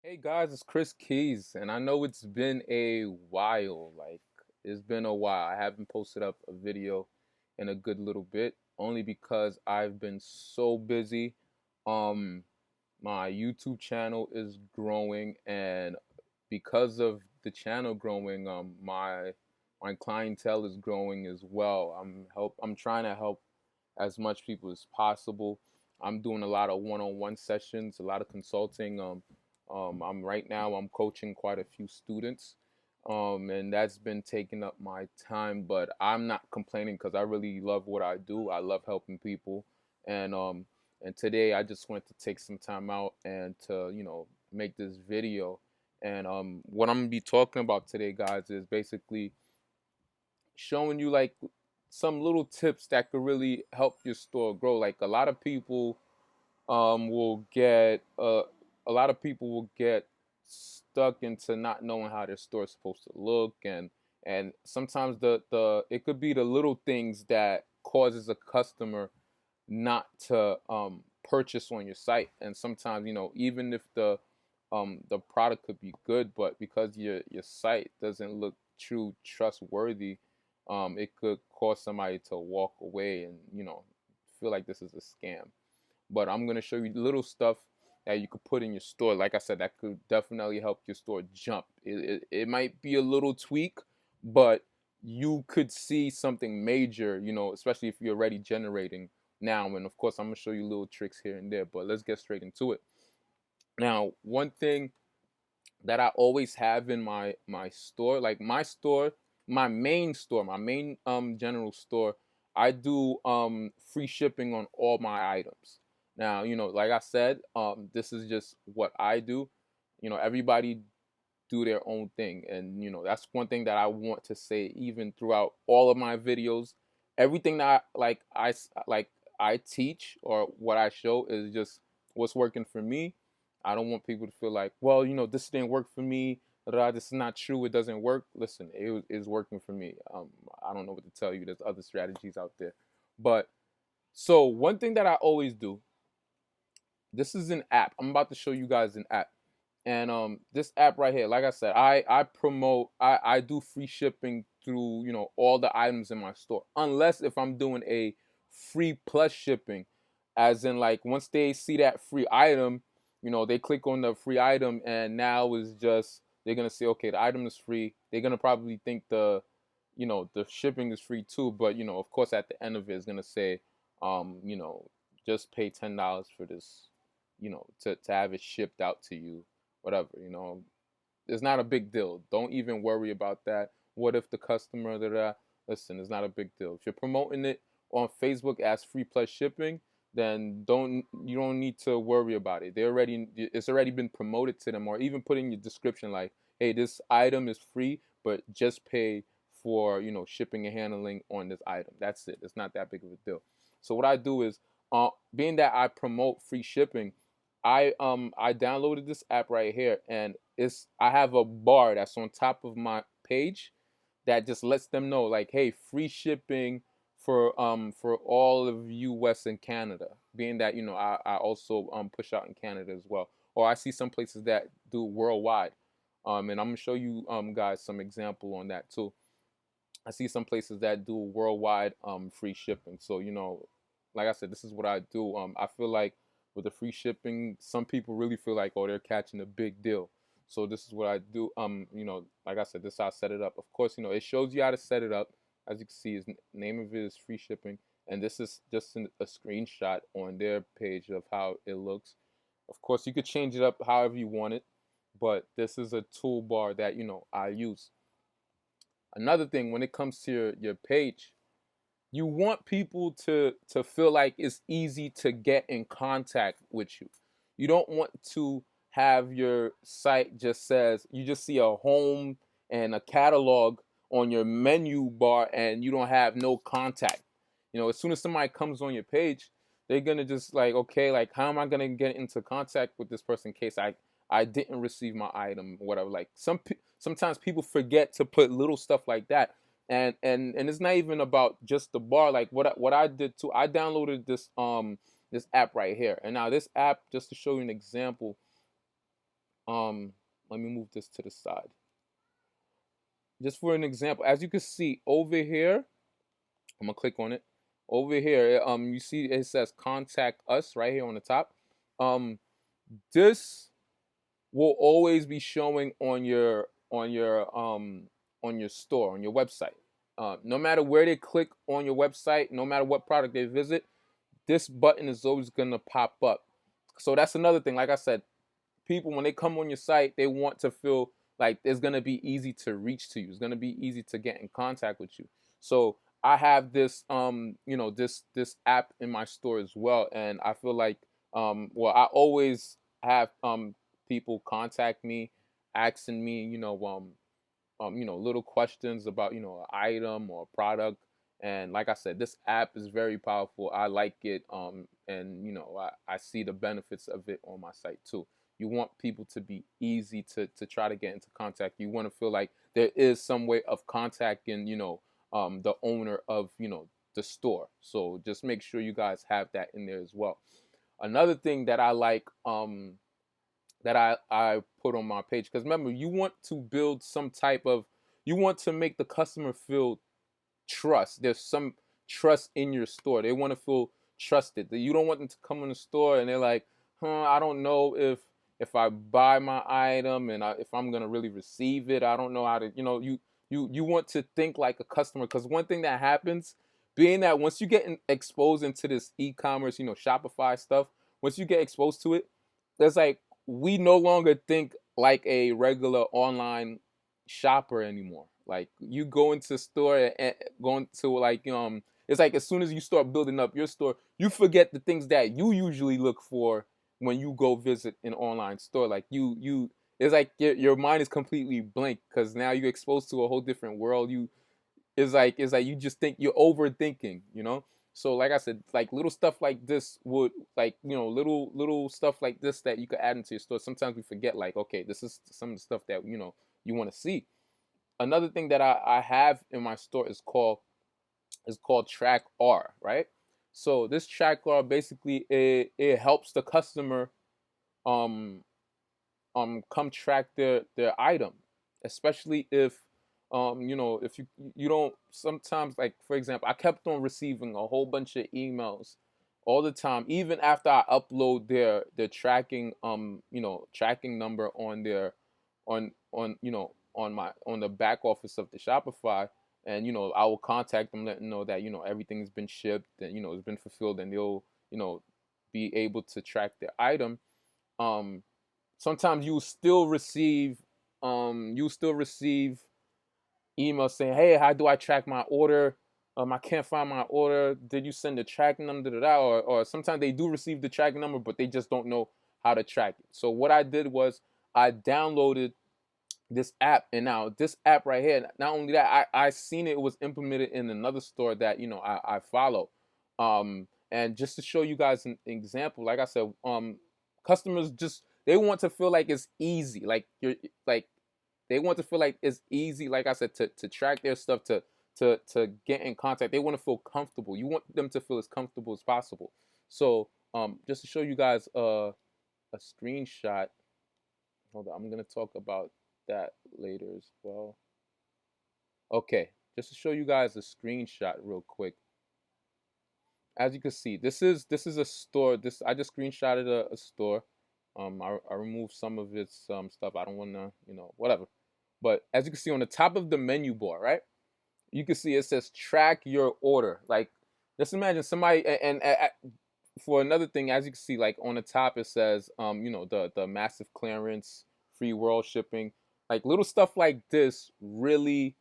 Hey guys, it's Chris Keys, and I know it's been a while. It's been a while. I haven't posted up a video in a good little bit, only because I've been so busy. Um, my YouTube channel is growing, and because of the channel growing, my clientele is growing as well. I'm trying to help as much people as possible. I'm doing a lot of one-on-one sessions, a lot of consulting. I'm coaching quite a few students, and that's been taking up my time. But I'm not complaining because I really love what I do. I love helping people, and um, and today I just wanted to take some time out and to make this video. And what I'm gonna be talking about today, guys, is basically showing you like some little tips that could really help your store grow. Like will get a lot of people will get stuck into not knowing how their store is supposed to look, and sometimes the it could be the little things that causes a customer not to purchase on your site. And sometimes, even if the product could be good, but because your site doesn't look true trustworthy, it could cause somebody to walk away and feel like this is a scam. But I'm gonna show you little stuff that you could put in your store. Like I said, that could definitely help your store jump. It might be a little tweak, but you could see something major, especially if you're already generating now. And of course, I'm gonna show you little tricks here and there, but let's get straight into it. Now, one thing that I always have in my store, like my store, my main general store, I do free shipping on all my items. Now, like I said, this is just what I do. Everybody do their own thing, and that's one thing that I want to say even throughout all of my videos. Everything that I teach or what I show is just what's working for me. I don't want people to feel like, well, this didn't work for me. This is not true. It doesn't work. Listen, it is working for me. I don't know what to tell you. There's other strategies out there, but so one thing that I always do. This is an app. I'm about to show you guys an app. And this app right here, like I said, I do free shipping through all the items in my store, unless if I'm doing a free plus shipping, as in like once they see that free item, they click on the free item, and now is just they're gonna say, okay, the item is free. They're gonna probably think the shipping is free too, but of course at the end of it is gonna say, um you know just pay $10 for this, to have it shipped out to you, whatever. It's not a big deal. Don't even worry about that. What if the customer listen, it's not a big deal. If you're promoting it on Facebook as free plus shipping, then you don't need to worry about it. It's already been promoted to them, or even put in your description like, hey, this item is free, but just pay for shipping and handling on this item. That's it. It's not that big of a deal. So what I do is, being that I promote free shipping, I downloaded this app right here, and I have a bar that's on top of my page that just lets them know like, hey, free shipping for all of US and Canada. Being that I also push out in Canada as well, or I see some places that do worldwide. And I'm gonna show you guys some example on that too. I see some places that do worldwide free shipping. So like I said, this is what I do. I feel like with the free shipping, some people really feel like, oh, they're catching a big deal. So this is what I do. Like I said, this is how I set it up. Of course, it shows you how to set it up. As you can see, the name of it is free shipping, and this is just a screenshot on their page of how it looks. Of course, you could change it up however you want it, but this is a toolbar that I use. Another thing, when it comes to your page, you want people to feel like it's easy to get in contact with you. You don't want to have your site you just see a home and a catalog on your menu bar, and you don't have no contact. As soon as somebody comes on your page, they're gonna just like, okay, like, how am I gonna get into contact with this person in case I didn't receive my item, whatever. Like sometimes people forget to put little stuff like that, and it's not even about just the bar. Like what I did too, I downloaded this app right here. And now this app, just to show you an example, Let me move this to the side. Just for an example, as you can see over here, I'm gonna click on it. Over here, you see it says contact us right here on the top. Um, this will always be showing on your store, on your website. No matter where they click on your website, no matter what product they visit, this button is always gonna pop up. So that's another thing. Like I said, people when they come on your site, they want to feel like it's gonna be easy to reach to you. It's gonna be easy to get in contact with you. So I have this this app in my store as well, and I feel like well I always have people contact me, asking me little questions about an item or a product. And like I said, this app is very powerful. I like it, and I see the benefits of it on my site too. You want people to be easy to try to get into contact. You want to feel like there is some way of contacting the owner of the store. So just make sure you guys have that in there as well. Another thing that I like, that I put on my page, because remember, you want to build some type of, you want to make the customer feel trust. There's some trust in your store. They want to feel trusted. You don't want them to come in the store and they're like, I don't know if I buy my item and if I'm gonna really receive it. I don't know how to. You want to think like a customer, because one thing that happens, being that once you get exposed into this e-commerce, Shopify stuff, once you get exposed to it, there's like, we no longer think like a regular online shopper anymore. Like, you go into the store and going to like it's like as soon as you start building up your store, you forget the things that you usually look for when you go visit an online store. Like, you it's like your mind is completely blank, because now you're exposed to a whole different world. It's like you just think you're overthinking. So like I said, like little stuff like this would, like, little stuff like this that you could add into your store. Sometimes we forget, like, okay, this is some of the stuff that you want to see. Another thing that I have in my store is called Track R, right? So this Track R, basically, it helps the customer um come track their item, especially if you don't, sometimes, like, for example, I kept on receiving a whole bunch of emails all the time, even after I upload their tracking tracking number on their on the back office of the Shopify. And I will contact them, let them know that everything's been shipped and it's been fulfilled, and they'll be able to track their item. Um sometimes you still receive emails saying, hey, how do I track my order? I can't find my order. Did you send the tracking number? Or sometimes they do receive the tracking number, but they just don't know how to track it. So what I did was, I downloaded this app. And now this app right here, not only that, I seen it was implemented in another store that I follow. And just to show you guys an example, like I said, customers, just, they want to feel like it's easy, like you're like they want to feel like it's easy, like I said, to track their stuff, to get in contact. They want to feel comfortable. You want them to feel as comfortable as possible. So just to show you guys a screenshot. Hold on, I'm gonna talk about that later as well. Okay, just to show you guys a screenshot real quick. As you can see, this is a store. This, I just screenshotted a store. I removed some of its stuff. I don't want to, whatever. But as you can see on the top of the menu bar, right? You can see it says track your order. Like, just imagine somebody, and for another thing, as you can see, like on the top, it says, the massive clearance, free world shipping. Like, little stuff like this really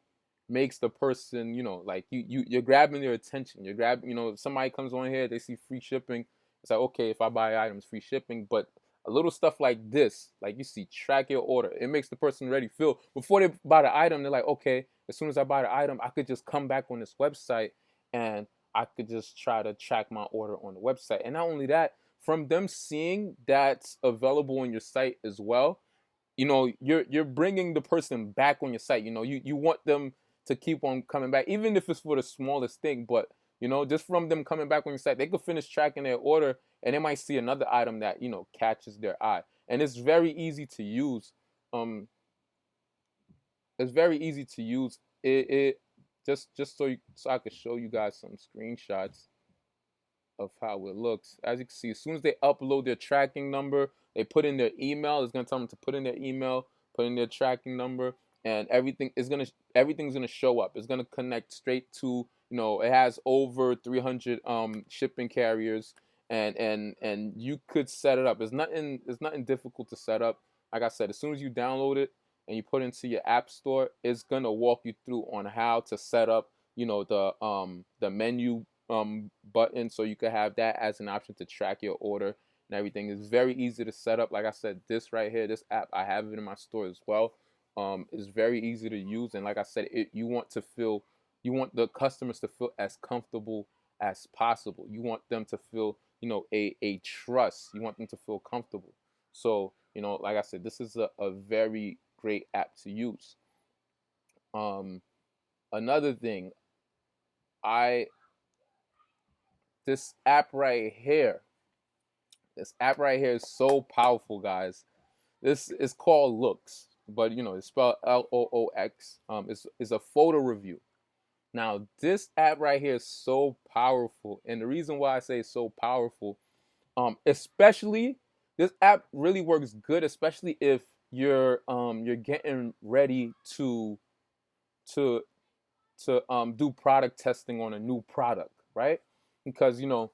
makes the person, like, you're grabbing their attention. You're grabbing, if somebody comes on here, they see free shipping. It's like, okay, if I buy items, free shipping. But a little stuff like this, like you see, track your order. It makes the person ready. Feel before they buy the item, they're like, okay, as soon as I buy the item, I could just come back on this website and I could just try to track my order on the website. And not only that, from them seeing that's available on your site as well, you're bringing the person back on your site. You want them to keep on coming back, even if it's for the smallest thing. But just from them coming back on your site, they could finish tracking their order, and they might see another item that catches their eye. and it's very easy to use. Um, it's very easy to use. It just so I could show you guys some screenshots of how it looks. As you can see, as soon as they upload their tracking number, they put in their email. It's gonna tell them to put in their email, put in their tracking number, and everything's gonna show up. It's gonna connect straight to, it has over 300 shipping carriers, and you could set it up. It's nothing difficult to set up. Like I said, as soon as you download it and you put it into your app store, it's gonna walk you through on how to set up, the menu button, so you could have that as an option to track your order and everything. It's very easy to set up. Like I said, this right here, this app, I have it in my store as well. It's very easy to use, and like I said, you want the customers to feel as comfortable as possible. You want them to feel, a trust. You want them to feel comfortable. So, like I said, this is a very great app to use. Um, Another thing, I this app right here, this app right here is so powerful, guys. This is called Looks, but it's spelled Loox. It's a photo review. Now, this app right here is so powerful, and the reason why I say it's so powerful, especially this app really works good, especially if you're getting ready to do product testing on a new product, right? Because you're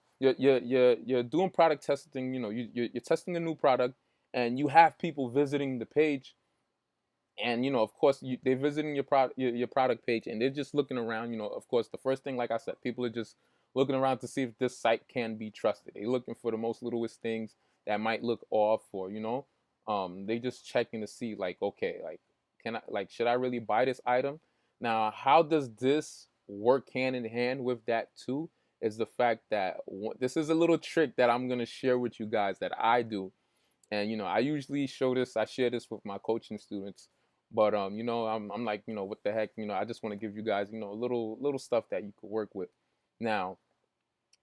doing product testing. You're testing a new product, and you have people visiting the page, and of course they're visiting your product page, and they're just looking around. Of course, the first thing, like I said, people are just looking around to see if this site can be trusted. They're looking for the most littlest things that might look off, or they just checking to see, like, okay, like, should I really buy this item? Now, how does this work hand in hand with that too? Is the fact that this is a little trick that I'm gonna share with you guys that I do, and I usually I share this with my coaching students, but I'm like, what the heck, I just want to give you guys, little stuff that you could work with. Now,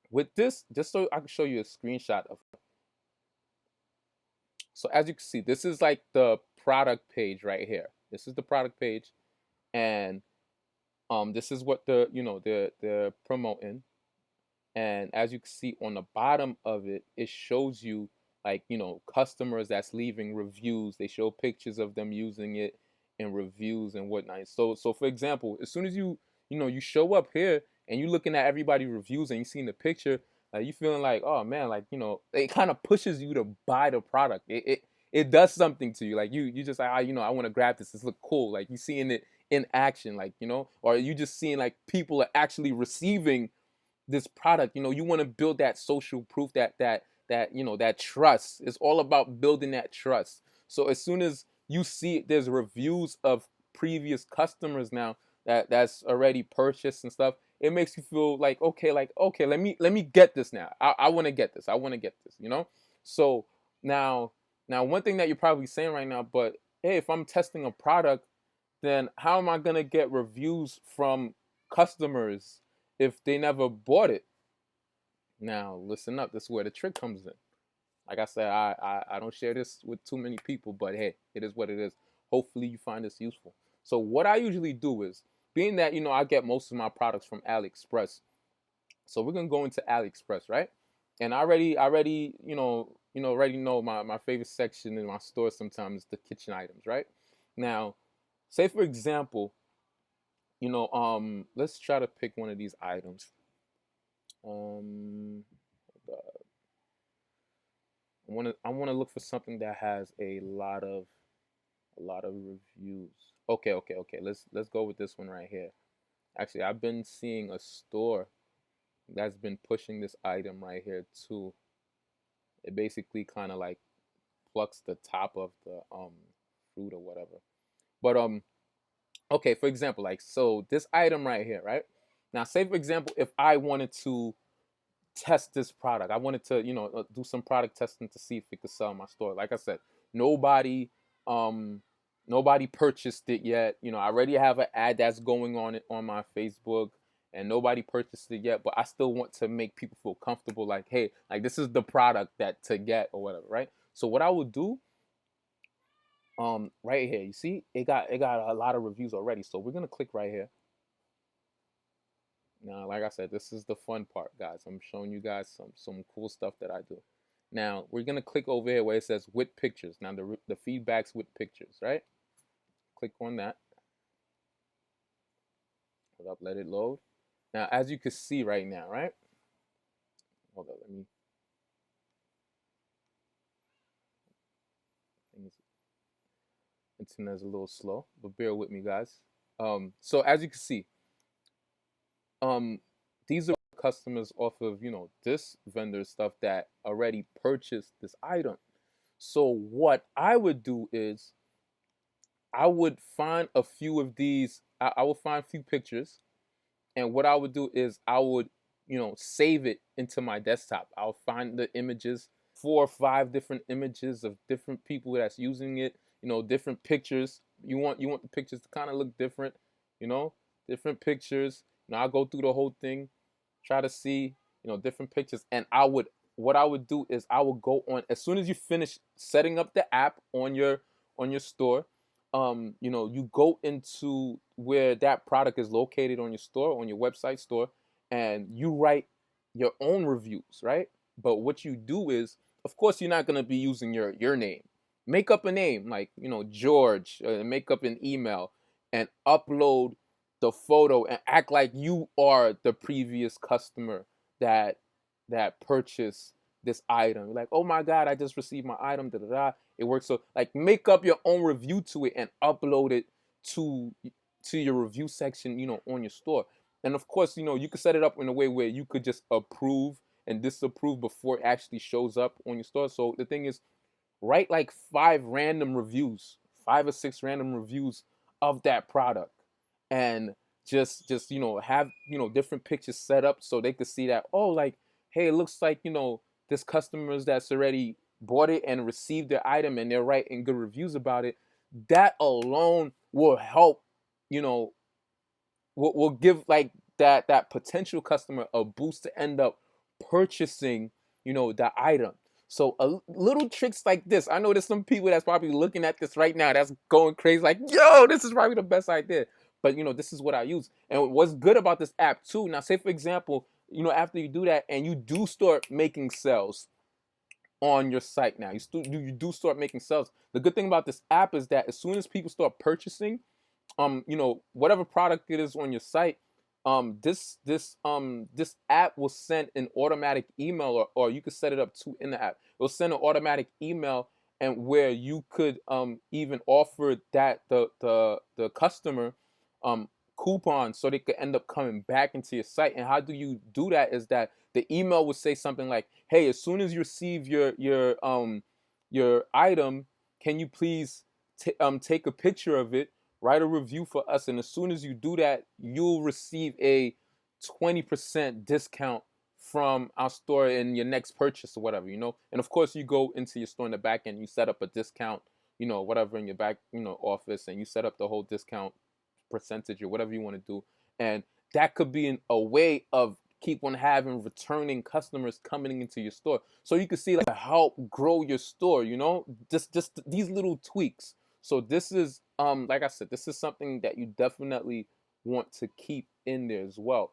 with this, just so I can show you a screenshot of. So as you can see, this is like the product page right here. This is the product page, and this is what they're promoting. And as you can see on the bottom of it, it shows you, like, customers that's leaving reviews. They show pictures of them using it in reviews and whatnot. So for example, as soon as you show up here and you're looking at everybody reviews and you seeing the picture, you feeling like, oh man, like, it kind of pushes you to buy the product. It does something to you. Like, you just like, I want to grab this. This look cool. Like, you seeing it in action, like, or you just seeing like people are actually receiving this product. You want to build that social proof, that trust. It's all about building that trust. So as soon as you see there's reviews of previous customers now that's already purchased and stuff, it makes you feel like, okay, let me get this now. I want to get this. I want to get this. So now one thing that you're probably saying right now, but hey, if I'm testing a product, then how am I gonna get reviews from customers if they never bought it? Now, listen up. This is where the trick comes in. Like I said, I don't share this with too many people, but hey, it is what it is. Hopefully, you find this useful. So what I usually do is, being that I get most of my products from AliExpress, so we're gonna go into AliExpress, right? And I already already know my favorite section in my store sometimes is the kitchen items, right? Now, say for example, let's try to pick one of these items. Um, I wanna look for something that has a lot of reviews. Okay. Let's go with this one right here. Actually, I've been seeing a store that's been pushing this item right here too. It basically kind of like plucks the top of the fruit or whatever. But okay, for example, like, so this item right here, right? Now, say for example, if I wanted to test this product, I wanted to, do some product testing to see if it could sell in my store. Like I said, nobody, um, nobody purchased it yet. I already have an ad that's going on my Facebook, and nobody purchased it yet. But I still want to make people feel comfortable, like, hey, like, this is the product that to get or whatever, right? So what I would do right here, you see it got a lot of reviews already. So we're gonna click right here. Now, like I said, this is the fun part, guys. I'm showing you guys some cool stuff that I do. Now we're gonna click over here where it says with pictures. Now the feedbacks with pictures, right? Click on that. Hold up, let it load. Now, as you can see right now, right? Hold up, let me. Internet's a little slow, but bear with me, guys. So as you can see, um, these are customers off of this vendor stuff that already purchased this item. So what I would do is I would find a few of these. I would find a few pictures, and what I would do is I would save it into my desktop. I'll find the images, 4 or 5 different images of different people that's using it. Different pictures. You want the pictures to kind of look different. Different pictures. I'll go through the whole thing, try to see different pictures, and what I would do is I would go on as soon as you finish setting up the app on your store. You go into where that product is located on your store, on your website store, and you write your own reviews, right? But what you do is, of course, you're not gonna be using your name. Make up a name like George. Make up an email and upload the photo and act like you are the previous customer that purchased this item. You're like, oh my God, I just received my item. Da da da. It works. So like, make up your own review to it and upload it to your review section, on your store. And of course, you could set it up in a way where you could just approve and disapprove before it actually shows up on your store. So the thing is, write like 5 or 6 random reviews of that product, and just have different pictures set up so they could see that, oh, like, hey, it looks like this customers that's already bought it and received their item and they're writing good reviews about it. That alone will help, you know will give like that potential customer a boost to end up purchasing the item. So little tricks like this, I know there's some people that's probably looking at this right now that's going crazy like, yo, this is probably the best idea. But this is what I use. And what's good about this app too, now say for example, after you do that and you do start making sales on your site, now you do start making sales. The good thing about this app is that as soon as people start purchasing whatever product it is on your site, this app will send an automatic email, or you could set it up to in the app. It will send an automatic email, and where you could even offer that the customer coupons so they could end up coming back into your site. And how do you do that is that the email would say something like, hey, as soon as you receive your item, can you please take a picture of it, write a review for us, and as soon as you do that, you'll receive a 20% discount from our store in your next purchase or whatever. And of course, you go into your store in the back and you set up a discount, whatever in your back, office, and you set up the whole discount percentage or whatever you want to do. And that could be a way of keep on having returning customers coming into your store. So you can see like help grow your store, just these little tweaks. So this is like I said, this is something that you definitely want to keep in there as well.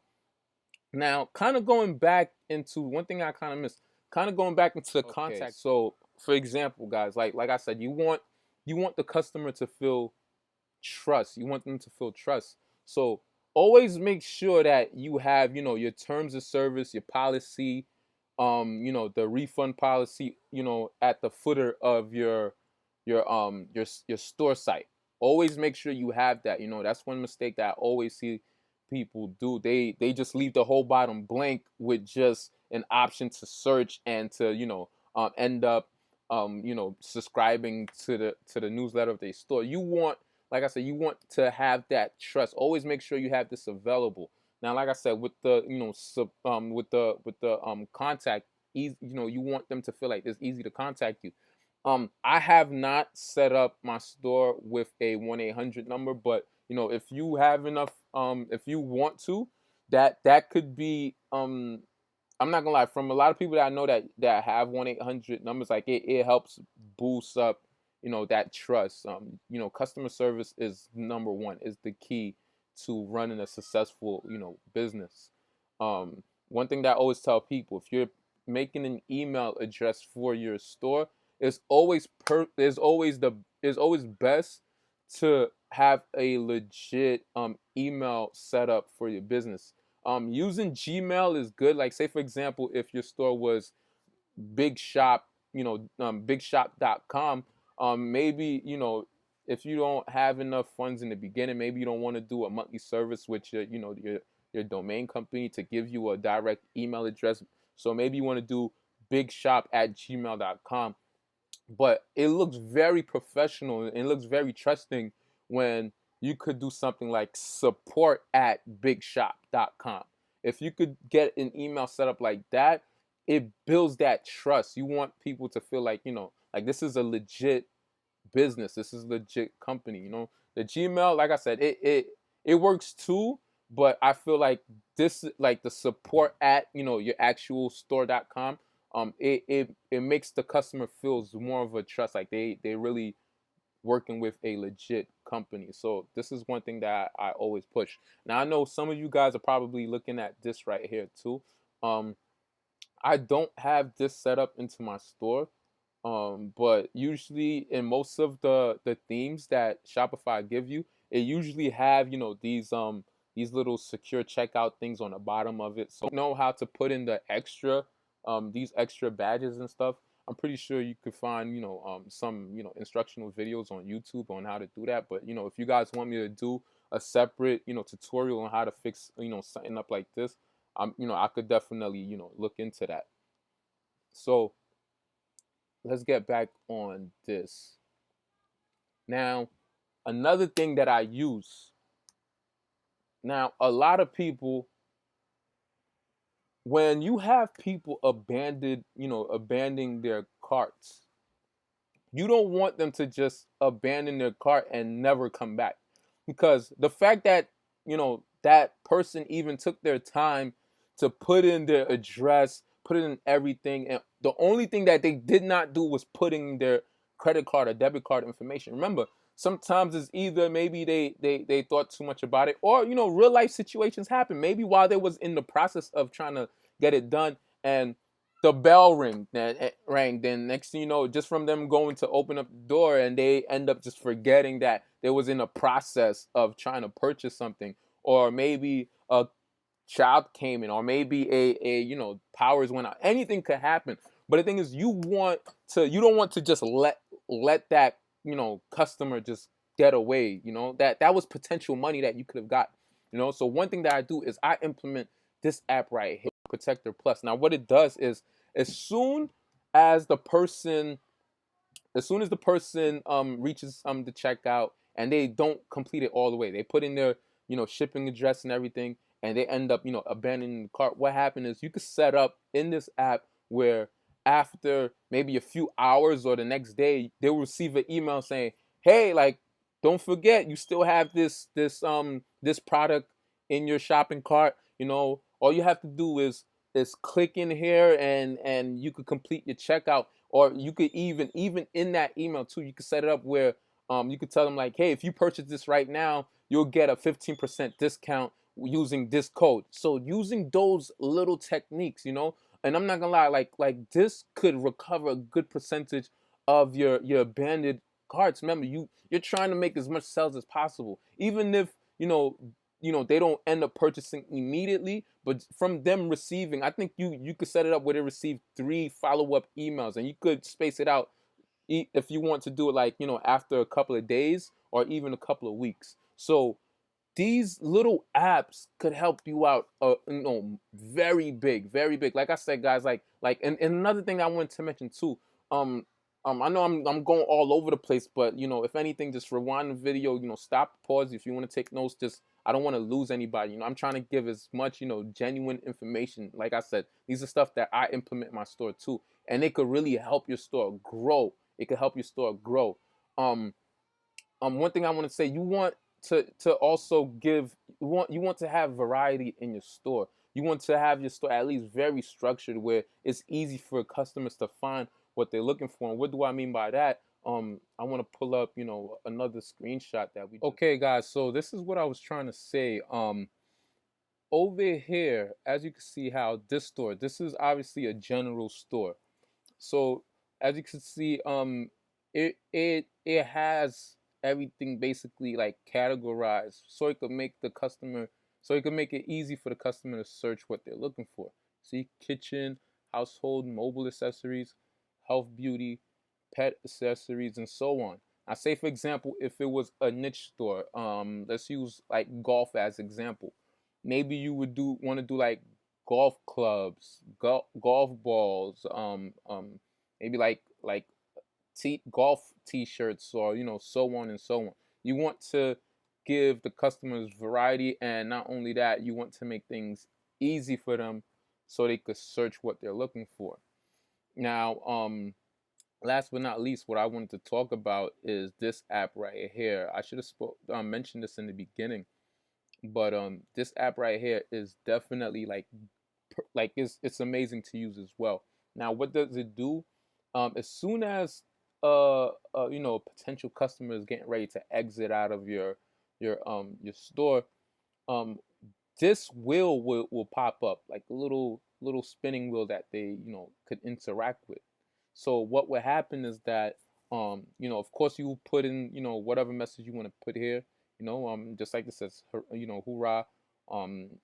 Now, kind of going back into one thing I kind of missed, kind of going back into the contact. So for example, guys, like I said, you want the customer to feel trust. You want them to feel trust. So always make sure that you have, your terms of service, your policy, the refund policy, at the footer of your store site. Always make sure you have that. That's one mistake that I always see people do. They just leave the whole bottom blank with just an option to search and to end up subscribing to the newsletter of their store. You want, like I said, you want to have that trust. Always make sure you have this available. Now, like I said, with the contact, easy, you want them to feel like it's easy to contact you. I have not set up my store with a 1-800 number, but if you have enough, if you want to, that could be. I'm not gonna lie. From a lot of people that I know that have 1-800 numbers, like it helps boost up that trust. Customer service is number one, is the key to running a successful, business. One thing that I always tell people, if you're making an email address for your store, it's always best to have a legit email set up for your business. Using Gmail is good. Like, say for example, if your store was big shop, bigshop.com, maybe, if you don't have enough funds in the beginning, maybe you don't want to do a monthly service with your domain company to give you a direct email address. So maybe you want to do bigshop@gmail.com. But it looks very professional and it looks very trusting when you could do something like support@bigshop.com. If you could get an email set up like that, it builds that trust. You want people to feel like, like this is a legit business. This is a legit company. The Gmail, like I said, it works too, but I feel like this, like the support at, your actual store.com, it makes the customer feels more of a trust, like they really working with a legit company. So this is one thing that I always push. Now I know some of you guys are probably looking at this right here too. I don't have this set up into my store, but usually in most of the themes that Shopify give you, it usually have these little secure checkout things on the bottom of it. So if you know how to put in the extra these extra badges and stuff, I'm pretty sure you could find some instructional videos on YouTube on how to do that. But if you guys want me to do a separate tutorial on how to fix something up like this, I could definitely look into that. So let's get back on this. Now, another thing that I use. Now, a lot of people, when you have people abandoning their carts, you don't want them to just abandon their cart and never come back. Because the fact that, that person even took their time to put in their address, put in everything, and the only thing that they did not do was putting their credit card or debit card information. Remember, sometimes it's either maybe they thought too much about it, or real life situations happen. Maybe while they was in the process of trying to get it done, and the bell rang. Then next thing you know, just from them going to open up the door, and they end up just forgetting that they was in a process of trying to purchase something, or maybe a child came in, or maybe a powers went out. Anything could happen. But the thing is, you don't want to just let that customer just get away. That was potential money that you could have got. So one thing that I do is I implement this app right here, Protector Plus. Now what it does is, as soon as the person reaches the checkout and they don't complete it all the way, they put in their shipping address and everything, and they end up abandoning the cart. What happened is, you could set up in this app where after maybe a few hours or the next day, they will receive an email saying, hey, like, don't forget, you still have this product in your shopping cart. All you have to do is click in here, and you could complete your checkout. Or you could even in that email too, you could set it up where you could tell them like, hey, if you purchase this right now, you'll get a 15% discount using this code. So using those little techniques, and I'm not gonna lie, like this could recover a good percentage of your abandoned carts. Remember, you're trying to make as much sales as possible, even if they don't end up purchasing immediately. But from them receiving, I think you could set it up where they receive 3 follow-up emails, and you could space it out if you want to do it like after a couple of days or even a couple of weeks. So these little apps could help you out, very big, very big. Like I said, guys, and another thing I wanted to mention too. I know I'm going all over the place, but if anything, just rewind the video. Stop, pause if you want to take notes. Just, I don't want to lose anybody. I'm trying to give as much genuine information. Like I said, these are stuff that I implement in my store too, and it could really help your store grow. It could help your store grow. One thing I want to say, you want to also you want to have variety in your store. You want to have your store at least very structured, where it's easy for customers to find what they're looking for. And what do I mean by that? I want to pull up, another screenshot that we. Okay, guys. So this is what I was trying to say. Over here, as you can see, how this store. This is obviously a general store. So as you can see, it has everything basically like categorized, so it could make the customer, so it could make it easy for the customer to search what they're looking for. See, kitchen, household, mobile accessories, health, beauty, pet accessories, and so on. I say, for example, if it was a niche store, let's use like golf as example. Maybe you would do want to do like golf clubs, golf balls, maybe like golf t-shirts, or so on and so on. You want to give the customers variety, and not only that, you want to make things easy for them so they could search what they're looking for. Now, last but not least, what I wanted to talk about is this app right here. I should have mentioned this in the beginning, but this app right here is definitely like it's amazing to use as well. Now, what does it do? As soon as potential customer is getting ready to exit out of your store, um this will pop up, like a little spinning wheel that they could interact with. So what would happen is that of course you put in whatever message you want to put here, just like this says, hoorah,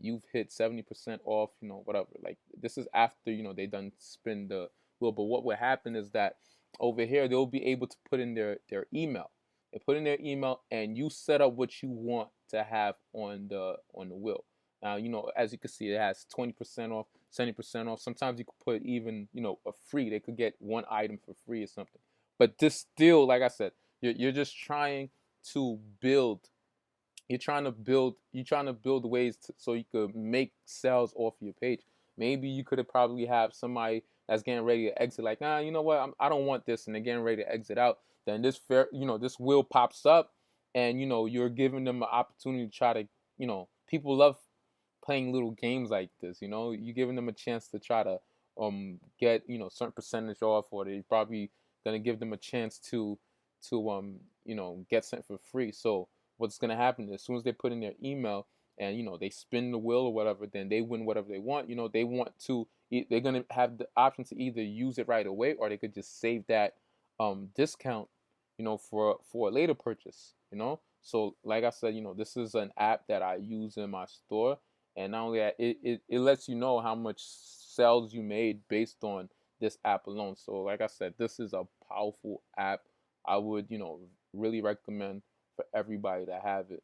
you've hit 70% off, whatever. Like, this is after they done spin the wheel. But what would happen is that over here they'll be able to put in their email. They put in their email, and you set up what you want to have on the wheel. Now, as you can see, it has 20% off, 70% off. Sometimes you could put even, a free. They could get one item for free or something. But this still, like I said, you're just trying to build. You're trying to build ways so you could make sales off your page. Maybe you could have probably have somebody that's getting ready to exit, like, you know what, I don't want this, and they're getting ready to exit out. Then this wheel pops up, and you're giving them an opportunity to try to, people love playing little games like this. You're giving them a chance to try to get certain percentage off, or they probably gonna give them a chance to get sent for free. So what's gonna happen is, as soon as they put in their email and they spin the wheel or whatever, then they win whatever they want. They're gonna have the option to either use it right away, or they could just save that discount for a later purchase. So like I said, this is an app that I use in my store. And not only that, it lets you know how much sales you made based on this app alone. So like I said, this is a powerful app. I would really recommend for everybody to have it.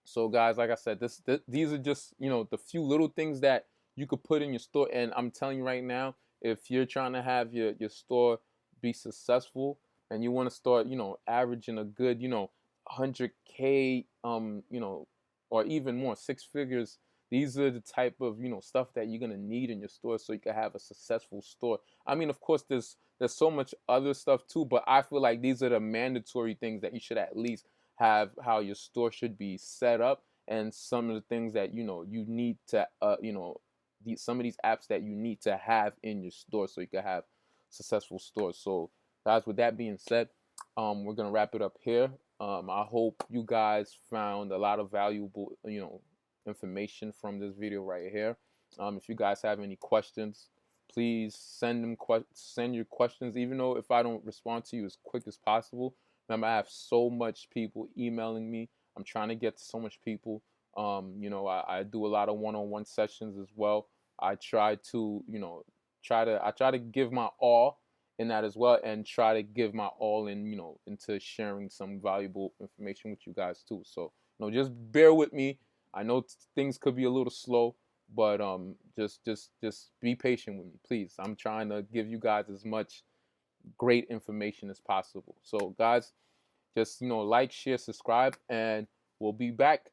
So guys, like I said, these are just the few little things that you could put in your store. And I'm telling you right now, if you're trying to have your store be successful, and you want to start averaging a good 100K, or even more, six figures, these are the type of stuff that you're gonna need in your store so you can have a successful store. I mean, of course, there's so much other stuff too, but I feel like these are the mandatory things that you should at least have, how your store should be set up, and some of the things that you need to some of these apps that you need to have in your store so you can have successful stores. So guys, with that being said, we're gonna wrap it up here. I hope you guys found a lot of valuable information from this video right here. If you guys have any questions, please send your questions, even though if I don't respond to you as quick as possible. Remember, I have so much people emailing me. I'm trying to get to so much people. I do a lot of one-on-one sessions as well. I try to give my all in that as well, and try to give my all into sharing some valuable information with you guys too. So just bear with me. I know things could be a little slow, but just be patient with me, please. I'm trying to give you guys as much great information as possible. So guys, just like, share, subscribe, and we'll be back.